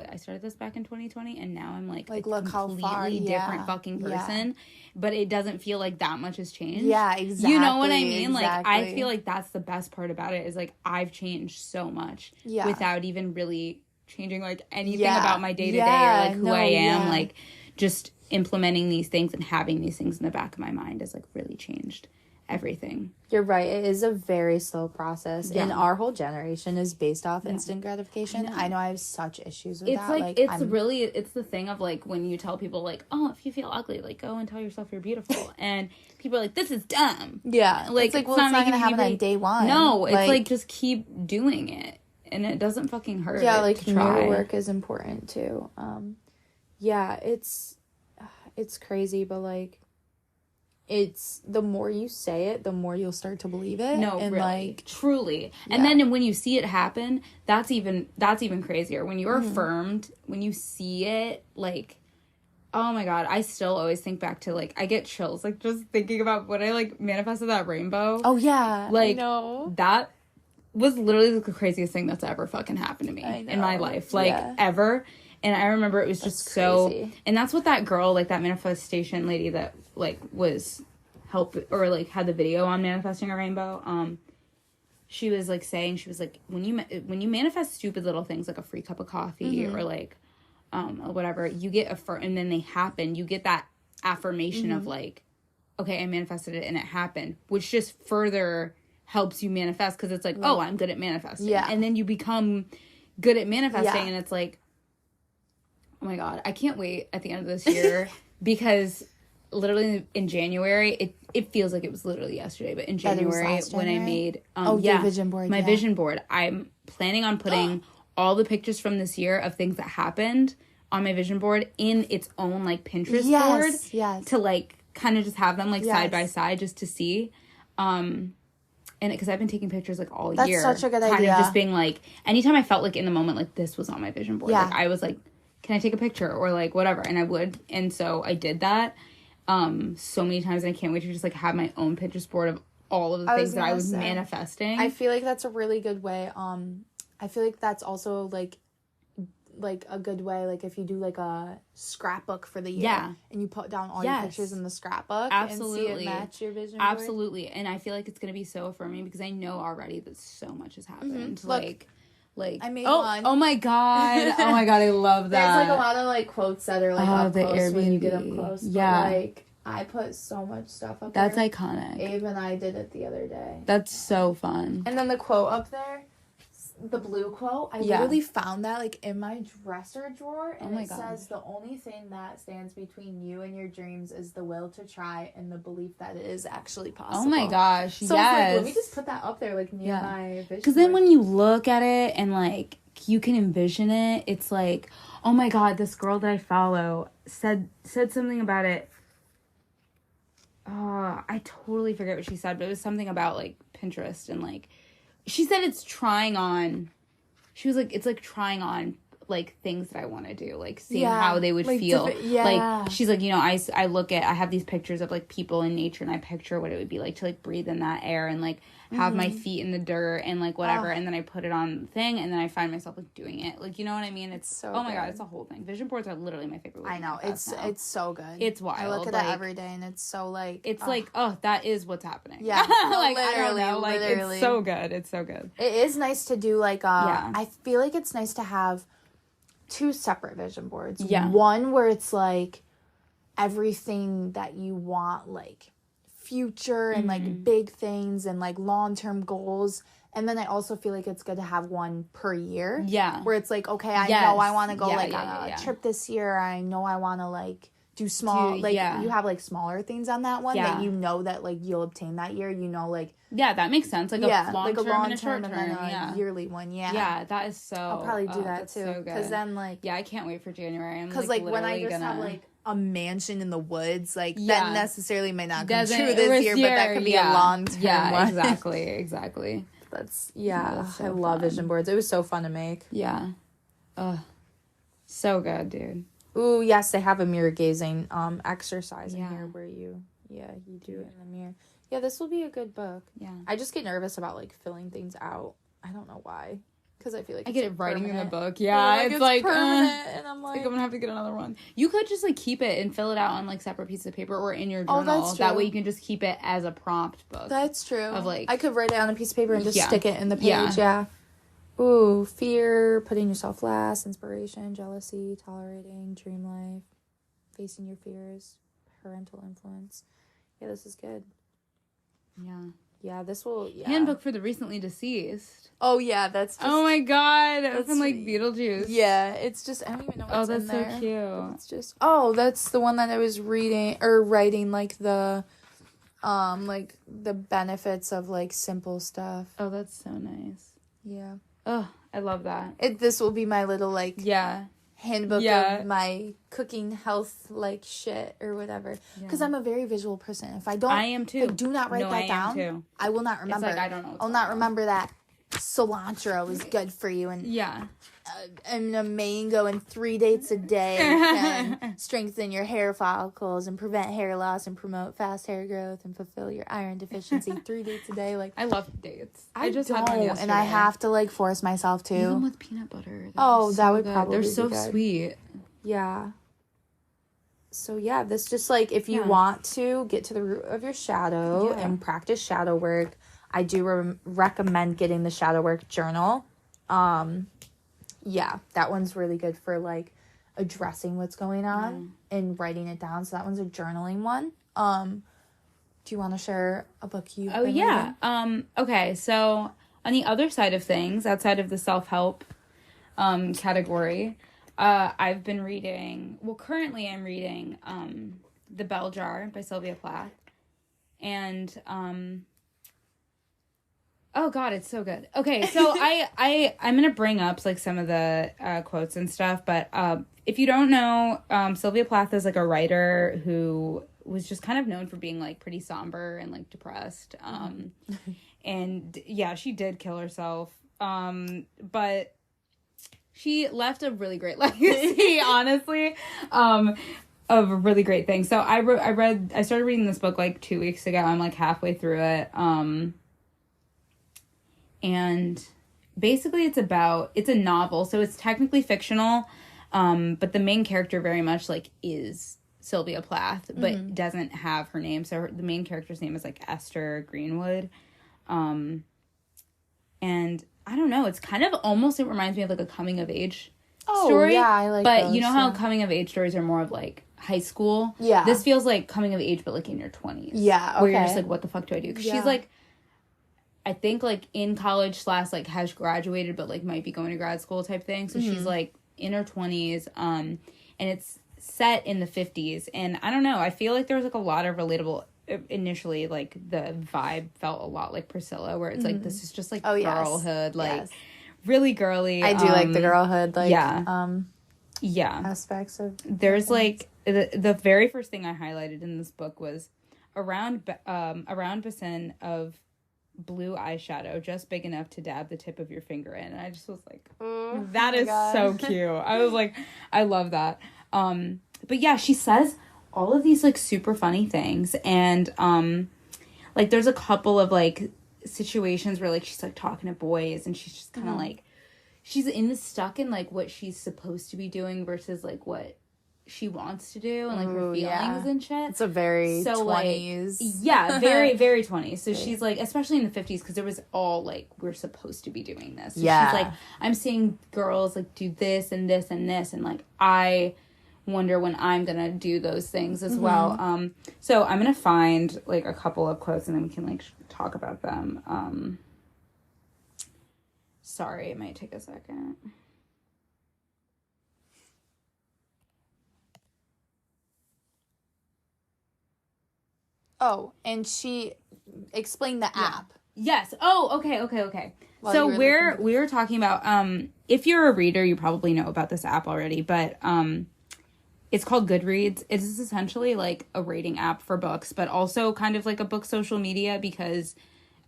this back in 2020, and now I'm, like a look completely how far, different fucking person, but it doesn't feel like that much has changed. Yeah, exactly. You know what I mean? Exactly. Like, I feel like that's the best part about it, is, like, I've changed so much without even really changing, like, anything about my day-to-day or, like, who I am. Like, just implementing these things and having these things in the back of my mind has, like, really changed everything. You're right. It is a very slow process. And our whole generation is based off instant gratification. I know I have such issues with that. Like, it's the thing of, like, when you tell people, like, oh, if you feel ugly, like, go and tell yourself you're beautiful. And people are like, this is dumb. Yeah. Like, it's like, well, it's not going to happen on day one. No, it's like, just keep doing it. And it doesn't fucking hurt. Yeah, like, mirror work is important, too. It's crazy, but, like, it's the more you say it, the more you'll start to believe it. No, and really, like, truly. And then when you see it happen, that's even crazier. When you're affirmed, when you see it, like, oh my God, I still always think back to, like, I get chills, like, just thinking about when I, like, manifested that rainbow. Oh yeah, like, I know. That was literally the craziest thing that's ever fucking happened to me in my life, like, ever. And I remember it was just so, and that's what that girl, like, that manifestation lady that, like, was or, like, had the video on manifesting a rainbow, she was, like, saying, she was like, when you manifest stupid little things, like a free cup of coffee or, like, or whatever, you get and then they happen, you get that affirmation of, like, okay, I manifested it and it happened, which just further helps you manifest, because it's like, oh, I'm good at manifesting. Yeah. And then you become good at manifesting, and it's like, oh my God, I can't wait at the end of this year because literally in January, it feels like it was literally yesterday, but in January when I made your vision board, my vision board, I'm planning on putting all the pictures from this year of things that happened on my vision board in its own, like, Pinterest board. Yes. To, like, kind of just have them, like, side by side just to see. And because I've been taking pictures, like, all year. That's such a good idea. Kind of just being, like, anytime I felt like in the moment, like, this was on my vision board. Yeah. Like, I was like, can I take a picture? Or, like, whatever. And I would. And so I did that so many times. And I can't wait to just, like, have my own Pinterest board of all of the things that I was manifesting. I feel like that's a really good way. I feel like that's also, like a good way, like, if you do, like, a scrapbook for the year and you put down all your pictures in the scrapbook and see it match your vision board. Absolutely. And I feel like it's going to be so affirming because I know already that so much has happened. Like, I made one. Oh my God. Oh my God, I love that. There's, like, a lot of, like, quotes that are, like, up close Airbnb. When you get up close. Yeah. But, like, I put so much stuff up there. That's iconic. Abe and I did it the other day. That's so fun. And then the quote up there, the blue quote, I literally found that, like, in my dresser drawer, and says the only thing that stands between you and your dreams is the will to try and the belief that it is actually possible. Oh my gosh, so yes. Like, let me just put that up there, like, near my vision. Because then when you look at it and, like, you can envision it, it's like, oh my God, this girl that I follow said something about it. I totally forget what she said, but it was something about, like, Pinterest and, like, she said it's trying on, she was like, it's like trying on, like, things that I want to do, like, seeing how they would, like, feel. Like, she's like, you know, I have these pictures of, like, people in nature, and I picture what it would be like to, like, breathe in that air and, like, have my feet in the dirt and, like, whatever, and then I put it on the thing, and then I find myself, like, doing it. Like, you know what I mean? It's so my God, it's a whole thing. Vision boards are literally my favorite. I know. It's so good. It's wild. I look at it every day, and it's so, like... It's like, oh, that is what's happening. Yeah. Like, I don't know. Like, literally. It's so good. It's so good. It is nice to do, like, I feel like it's nice to have 2 separate vision boards. Yeah. One where it's, like, everything that you want, like, future and, like, big things and, like, long-term goals. And then I also feel like it's good to have one per year. Yeah. Where it's like, okay, I know I want to go, on a trip this year. I know I want to, like, do small, you have, like, smaller things on that one that you know that, like, you'll obtain that year. You know, like... Yeah, that makes sense. Like, a long-term and a short-term. And then a yearly one, Yeah, that is so... I'll probably do that, too. So good. Because then, like... Yeah, I can't wait for January. Because, like, when I just have, like, a mansion in the woods, like, that necessarily may not come true this year, but that could be a long-term one. Exactly. That's I love vision boards. It was so fun to make. Yeah. So good, dude. Ooh, yes, they have a mirror gazing exercise in here where you do it in the mirror. Yeah, this will be a good book. Yeah. I just get nervous about, like, filling things out. I don't know why. Because I feel like I get it writing permanent. in the book. Yeah, it's like permanent, and I'm like, I'm gonna have to get another one. You could just, like, keep it and fill it out on, like, separate pieces of paper or in your journal. Oh, that's true. That way you can just keep it as a prompt book. That's true. Of, like, I could write it on a piece of paper and just stick it in the page. Yeah. Ooh, fear, putting yourself last, inspiration, jealousy, tolerating, dream life, facing your fears, parental influence. Yeah, this is good. Yeah. Yeah, this will... Yeah. Handbook for the recently deceased. Oh, yeah, that's just... Oh, my God. That's from, like, Beetlejuice. Yeah, it's just... I don't even know what's in there. Oh, that's so cute. It's just... Oh, that's the one that I was reading... Or writing, like, the... Like, the benefits of, like, simple stuff. Oh, that's so nice. Yeah. Oh, I love that. This will be my little, like... Yeah. Handbook of my cooking health, like, shit or whatever. Because I'm a very visual person. If I don't... I am, too. If I do not write that down, too. I will not remember. It's like, I don't know. I'll not remember that cilantro is good for you and and a mango and 3 dates a day can strengthen your hair follicles and prevent hair loss and promote fast hair growth and fulfill your iron deficiency. 3 dates a day, like I love dates. I just had one yesterday. And I have to, like, force myself to. Even with peanut butter. That would probably they're be so good. Sweet. Yeah. So yeah, this just, like, if you want to get to the root of your shadow and practice shadow work, I do recommend getting the shadow work journal. Yeah, that one's really good for, like, addressing what's going on and writing it down. So that one's a journaling one. Do you want to share a book you've been reading? Okay, so on the other side of things, outside of the self-help category, I've been reading, currently I'm reading The Bell Jar by Sylvia Plath. And oh God, it's so good. Okay, so I'm gonna bring up, like, some of the quotes and stuff, but if you don't know, Sylvia Plath is, like, a writer who was just kind of known for being, like, pretty somber and, like, depressed. And yeah, she did kill herself. But she left a really great legacy, honestly, of really great things. So I started reading this book, like, 2 weeks ago. I'm, like, halfway through it. And basically it's a novel, so it's technically fictional, but the main character very much, like, is Sylvia Plath, but doesn't have her name. So the main character's name is, like, Esther Greenwood. And I don't know, it's kind of almost, it reminds me of, like, a coming of age story. Yeah, I like but those, you know how coming of age stories are more of, like, high school? Yeah. This feels like coming of age, but, like, in your 20s. Yeah, okay. Where you're just like, what the fuck do I do? Because she's, like, I think, like, in college / like, has graduated, but, like, might be going to grad school type thing. So she's, like, in her 20s, and it's set in the 50s. And I don't know, I feel like there was, like, a lot of relatable, initially, like, the vibe felt a lot like Priscilla, where it's, like, this is just, like, girlhood, like, really girly. I do like the girlhood, like, aspects of... There's, like, the very first thing I highlighted in this book was around basin of blue eyeshadow just big enough to dab the tip of your finger in, and I just was like, that is so cute. I was like, I love that. But yeah, she says all of these, like, super funny things, and like, there's a couple of, like, situations where, like, she's, like, talking to boys, and she's just kind of like, she's stuck in, like, what she's supposed to be doing versus, like, what she wants to do, and, like, her feelings and shit. It's a very 20s. Like, very, very 20s. So she's, like, especially in the 50s, because there was all, like, we're supposed to be doing this. So she's like, I'm seeing girls, like, do this and this and this, and, like, I wonder when I'm gonna do those things as well. So I'm gonna find, like, a couple of quotes, and then we can, like, talk about them. Sorry, it might take a second. Oh, and she explained the app. Yes. Oh, okay. So we were talking about, if you're a reader, you probably know about this app already, but it's called Goodreads. It is essentially like a rating app for books, but also kind of like a book social media, because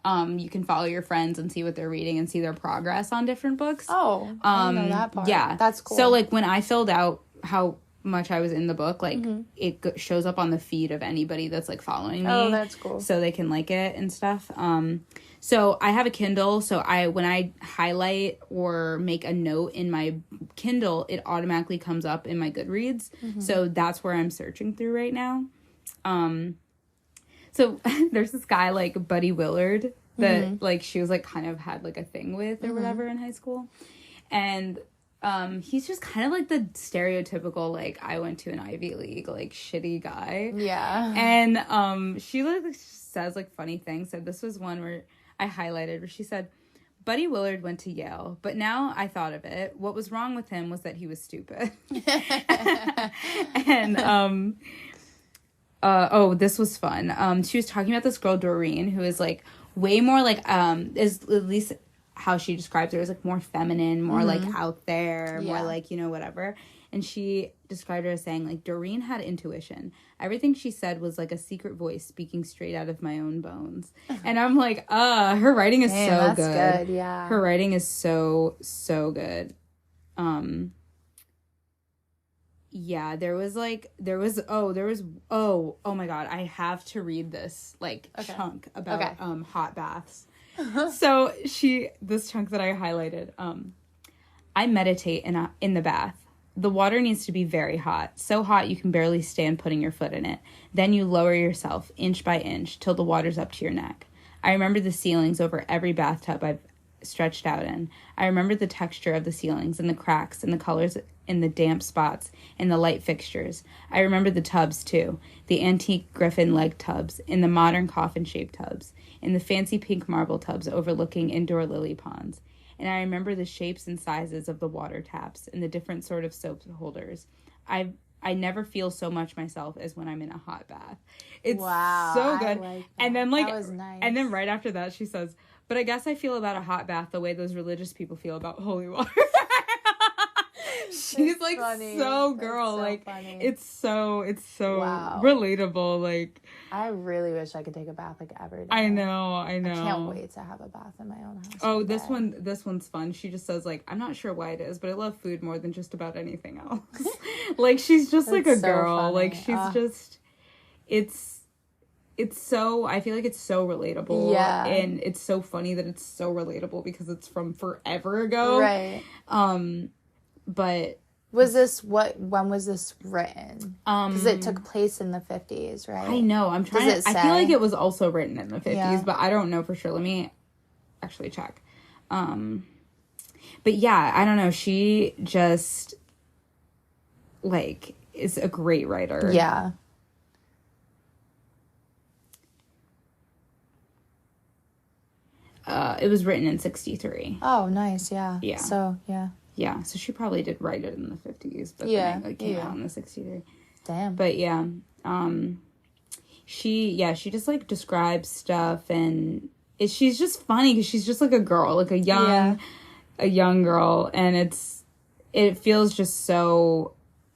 you can follow your friends and see what they're reading and see their progress on different books. Oh, I didn't know that part. Yeah. That's cool. So, like, when I filled out how much I was in the book, like, it shows up on the feed of anybody that's, like, following me. Oh, that's cool. So they can like it and stuff. So I have a Kindle, so when I highlight or make a note in my Kindle, it automatically comes up in my Goodreads. So that's where I'm searching through right now. So there's this guy, like, Buddy Willard, that, like, she was, like, kind of had, like, a thing with or whatever in high school. And he's just kind of, like, the stereotypical, like, I went to an Ivy League, like, shitty guy. Yeah. And she, like, says, like, funny things. So this was one where I highlighted where she said, Buddy Willard went to Yale, but now I thought of it, what was wrong with him was that he was stupid. And, this was fun. She was talking about this girl, Doreen, who is, like, way more, like, is at least how she describes her, is, like, more feminine, more, like, out there, more, like, you know, whatever. And she described her as saying, like, Doreen had intuition. Everything she said was like a secret voice speaking straight out of my own bones. And I'm like, her writing is so good. Yeah. Her writing is so good. Yeah, oh my God, I have to read this, like, chunk about, hot baths. So this chunk that I highlighted, I meditate in the bath. The water needs to be very hot, so hot you can barely stand putting your foot in it. Then you lower yourself inch by inch till the water's up to your neck. I remember the ceilings over every bathtub I've stretched out in. I remember the texture of the ceilings and the cracks and the colors in the damp spots and the light fixtures. I remember the tubs, too. The antique griffin leg tubs, and the modern coffin-shaped tubs, and the fancy pink marble tubs overlooking indoor lily ponds. And I remember the shapes and sizes of the water taps and the different sort of soap holders. I never feel so much myself as when I'm in a hot bath. It's so good. Like and then, like, that was nice. And then right after that, she says, but I guess I feel about a hot bath the way those religious people feel about holy water. She's like funny. So girl, so like funny. it's so relatable. Like, I really wish I could take a bath like every day. I know. I can't wait to have a bath in my own house. Oh, this one's fun. She just says, like, I'm not sure why it is, but I love food more than just about anything else. Like, she's just like a girl. Funny. Like, she's just it's so, I feel like it's so relatable. Yeah. And it's so funny that it's so relatable because it's from forever ago. Right. But when was this written? Because it took place in the 50s, right? I know. I feel like it was also written in the 50s, but I don't know for sure. Let me actually check. But yeah, I don't know. She just, like, is a great writer. Yeah. It was written in 1963. Oh, nice. Yeah. Yeah. So, yeah. Yeah, so she probably did write it in the 50s, but then it came out in the 63. Damn. But yeah, she just, like, describes stuff, and she's just funny because she's just, like, a girl, like a young girl, and it feels just so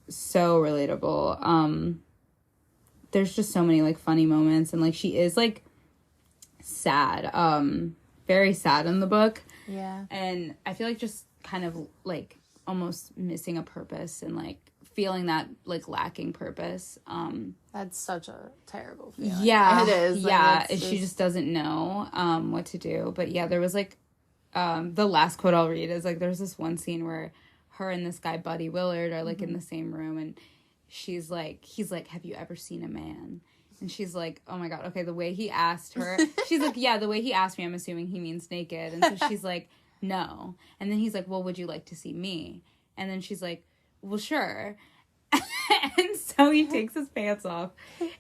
relatable. There's just so many, like, funny moments, and, like, she is, like, sad, very sad in the book. Yeah. And I feel like just kind of, like, almost missing a purpose and, like, feeling that, like, lacking purpose. That's such a terrible feeling. Yeah. It is. Yeah. Like, she just doesn't know what to do. But yeah, there was, like, the last quote I'll read is, like, there's this one scene where her and this guy, Buddy Willard, are, like, in the same room, and he's like, have you ever seen a man? And she's like, oh my God, okay, the way he asked her, she's like, yeah, the way he asked me, I'm assuming he means naked. And so she's like, no. And then he's like, well, would you like to see me? And then she's like, well, sure. And so he takes his pants off,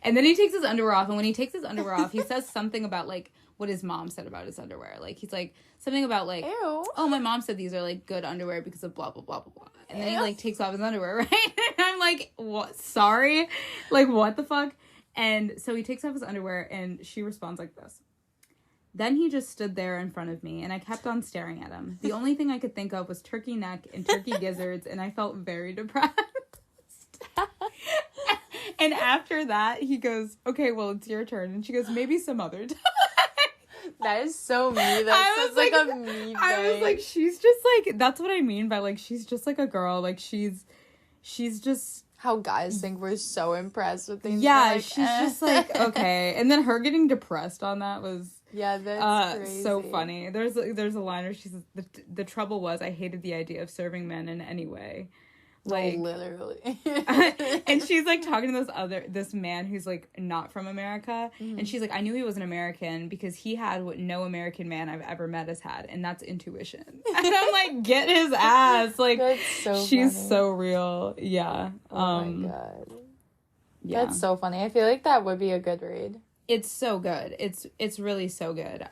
and then he takes his underwear off. And when he takes his underwear off, he says something about, like, what his mom said about his underwear. Like, he's like, something about, like, ew. Oh, my mom said these are, like, good underwear because of blah, blah, blah, blah, blah. And then he, like, takes off his underwear, right? And I'm like, what? Sorry? Like, what the fuck? And so he takes off his underwear, and she responds like this. Then he just stood there in front of me, and I kept on staring at him. The only thing I could think of was turkey neck and turkey gizzards, and I felt very depressed. And after that, he goes, okay, well, it's your turn. And she goes, maybe some other time. That is so me. That's such like a me thing. I was like, she's just like, that's what I mean by like, she's just like a girl. Like, she's just... How guys think we're so impressed with things. Yeah, like, she's just like, okay. And then her getting depressed on that was... Yeah, that's crazy. So funny. There's a line where she says, the trouble was I hated the idea of serving men in any way. Like, literally. And she's like talking to this man who's like not from America, and she's like, I knew he was an American because he had what no American man I've ever met has had, and that's intuition. And I'm like, get his ass. Like, that's so she's funny. so real. Yeah. Oh my god. Yeah. That's so funny. I feel like that would be a good read. It's so good. It's really so good.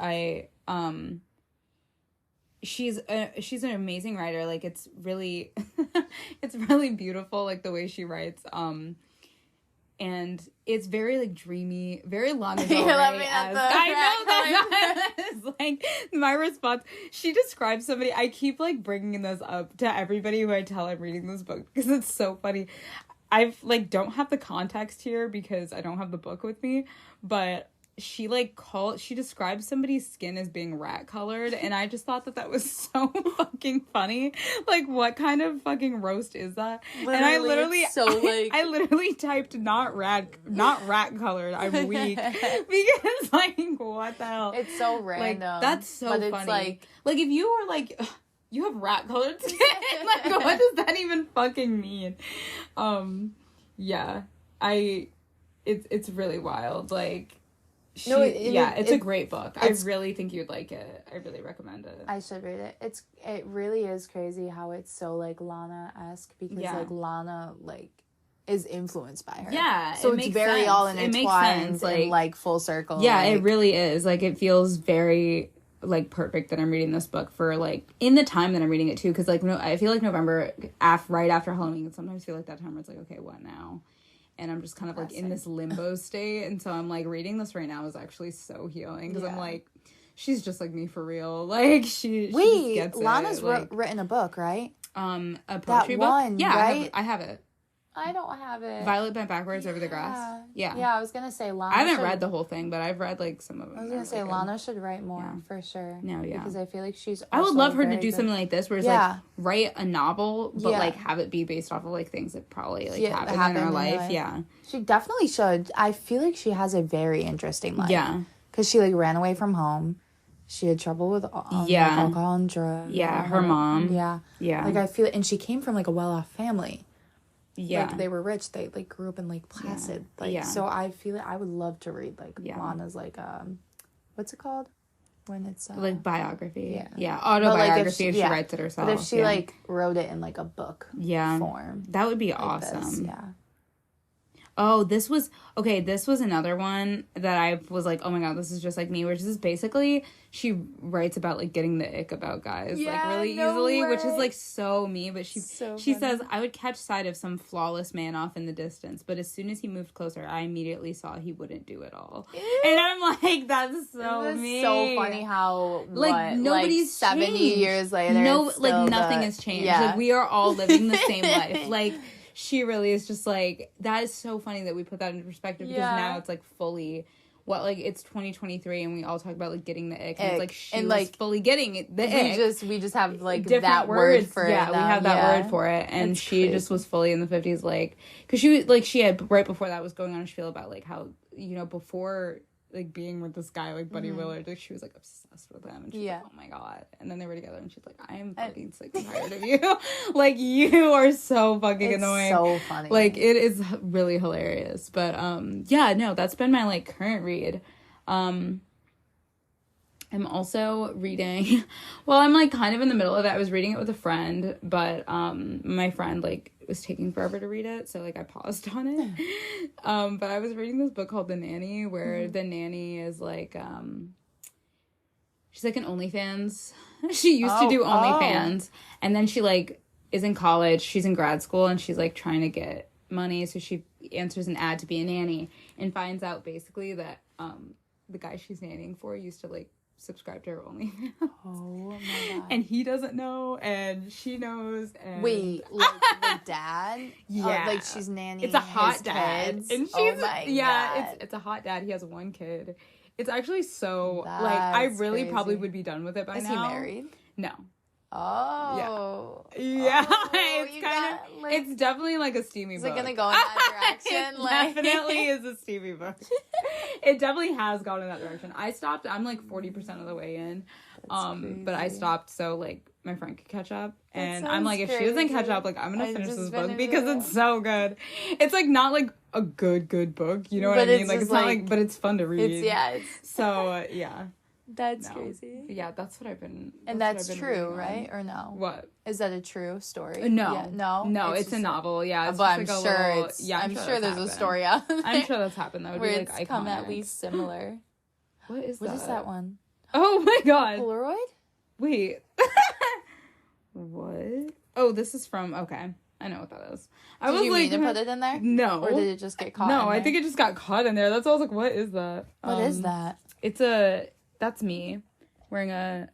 She's an amazing writer. Like, it's really it's really beautiful, like the way she writes. And it's very like dreamy, very Lana Del Rey. I know that's like my response. She describes somebody. I keep like bringing this up to everybody who I tell I'm reading this book because it's so funny. I've like don't have the context here because I don't have the book with me, but she describes somebody's skin as being rat colored, and I just thought that was so fucking funny. Like, what kind of fucking roast is that? Literally, and I literally typed not rat colored. I'm weak because like what the hell? It's so random. Like, that's so funny. It's like if you were like, you have rat colored skin, like what does that even fucking mean? Yeah, it's really wild. Like. It's a great book. I really think you'd like it. I really recommend it. I should read it. It really is crazy how it's so like Lana-esque because like Lana like is influenced by her. Yeah, so it's very sense. All intertwined like full circle. Yeah, like, it really is. Like, it feels very like perfect that I'm reading this book for like in the time that I'm reading it too. Because like I feel like November right after Halloween, and sometimes feel like that time where it's like, okay, what now? And I'm just kind of like in this limbo state. And so I'm like reading this right now is actually so healing. Because I'm like, she's just like me for real. Like she just gets Lana's it. written a book, right? A poetry book? One, yeah, right? I have it. I don't have it. Violet Bent Backwards Over the Grass. Yeah. Yeah, I was going to say Lana I haven't read the whole thing, but I've read like some of them. I was going to say Lana should write more for sure. No, yeah. Because I feel like she's I would love her to do something like this where it's like write a novel, but like have it be based off of like things that probably like happen in her life. Yeah. She definitely should. I feel like she has a very interesting life. Yeah. Because she like ran away from home. She had trouble with alcohol and drugs. Yeah, her mom. Yeah. Yeah. Like I feel, and she came from like a well-off family. Yeah. Like they were rich. They like grew up in Lake Placid. So I feel like I would love to read like Lana's like what's it called? When it's like biography. Yeah. Autobiography if she writes it herself. But if she like wrote it in like a book form. That would be like awesome. Yeah. Oh, this was another one that I was like, oh my god, this is just like me, which is basically she writes about like getting the ick about guys like really easily, which is like so me, but she says, I would catch sight of some flawless man off in the distance, but as soon as he moved closer, I immediately saw he wouldn't do it all. And I'm like, that's so me. So funny how like nobody's like 70 changed. years later, nothing has changed. Like we are all living the same life. Like she really is just like, that is so funny that we put that into perspective because now it's like fully it's 2023 and we all talk about like getting the ick and it's like she was fully getting it, the ick. We just have like different that words word for it. Yeah, we have that word for it. And she just was fully in the 50s, like, because she had right before that was going on a spiel about like how, you know, before like being with this guy like Buddy Willard, like she was like obsessed with him and she's like, oh my god. And then they were together and she's like, I am fucking sick and tired of you. Like you are so fucking annoying. So funny. Like it is really hilarious. But that's been my like current read. I'm also reading I'm like kind of in the middle of it. I was reading it with a friend, but my friend like was taking forever to read it, so like I paused on it. But I was reading this book called The Nanny, where the nanny is like she's like an OnlyFans. She used to do OnlyFans, and then she like is in college, she's in grad school, and she's like trying to get money, so she answers an ad to be a nanny and finds out basically that the guy she's nannying for used to like subscribe to her OnlyFans. Oh my god. And he doesn't know, and she knows. And wait, like the dad? Yeah, like she's nannying. It's a hot dad, kids? and she's God. it's a hot dad. He has one kid. It's actually so That's like I really crazy. probably would be done with it by Is now. he married? No. Oh. Yeah. Oh, It's kind of like, it's definitely like a steamy book. Is it gonna go in that direction? It definitely is a steamy book. It definitely has gone in that direction. I stopped. I'm like 40% of the way in. But I stopped so like my friend could catch up. And I'm like, if she doesn't catch up, like I'm gonna finish this book because it's so good. It's like not like a good book, you know what I mean? Like it's not like, but it's fun to read. It's so yeah. That's crazy. Yeah, that's what I've been. And that's true, right? Or no? What? Is that a true story? No. Yeah, no? No, it's a novel. Yeah. It's but just I'm like sure little, it's... yeah, I'm sure there's a story out there. I'm sure that's happened. That would where be like it's iconic. come at least similar. What is that one? Oh my god. Polaroid? Wait. What? Oh, this is from... Okay. I know what that is. Did you mean to put it in there? No. Or did it just get caught No, I think it just got caught in there. That's why I was like, what is that? What is that? It's a... That's me. Wearing a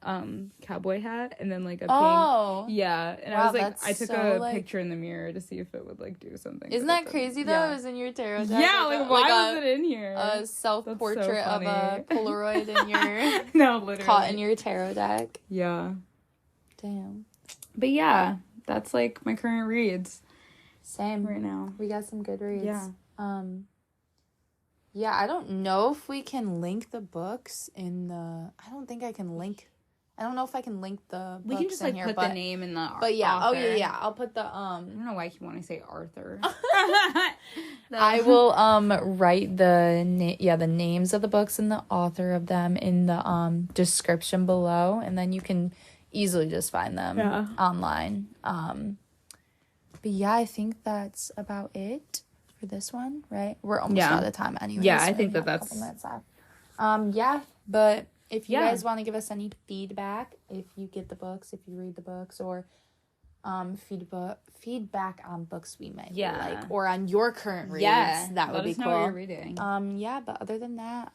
cowboy hat and then like a pink. Yeah. And wow, I was like, I took a picture in the mirror to see if it would like do something. Isn't that crazy though? It was in your tarot deck. Yeah, like why was it in here? A self-portrait of a Polaroid in your no, literally caught in your tarot deck. Yeah. Damn. But yeah, that's like my current reads. Same. Right now. We got some good reads. Yeah. Yeah, I don't know if we can link the books in the... I don't think I can link... I don't know if I can link the books. We can just like here, put the name in the But yeah, author. yeah. I'll put the I don't know why you want to say Arthur. I will write the names of the books and the author of them in the description below, and then you can easily just find them online. But yeah, I think that's about it for this one, right? We're almost out of time anyway. Yeah, I think that's... Yeah, but if you guys want to give us any feedback, if you get the books, if you read the books, or feedback on books we might like, or on your current reads, that would be cool. Let us know what you're reading. But other than that,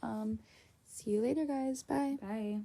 see you later, guys. Bye. Bye.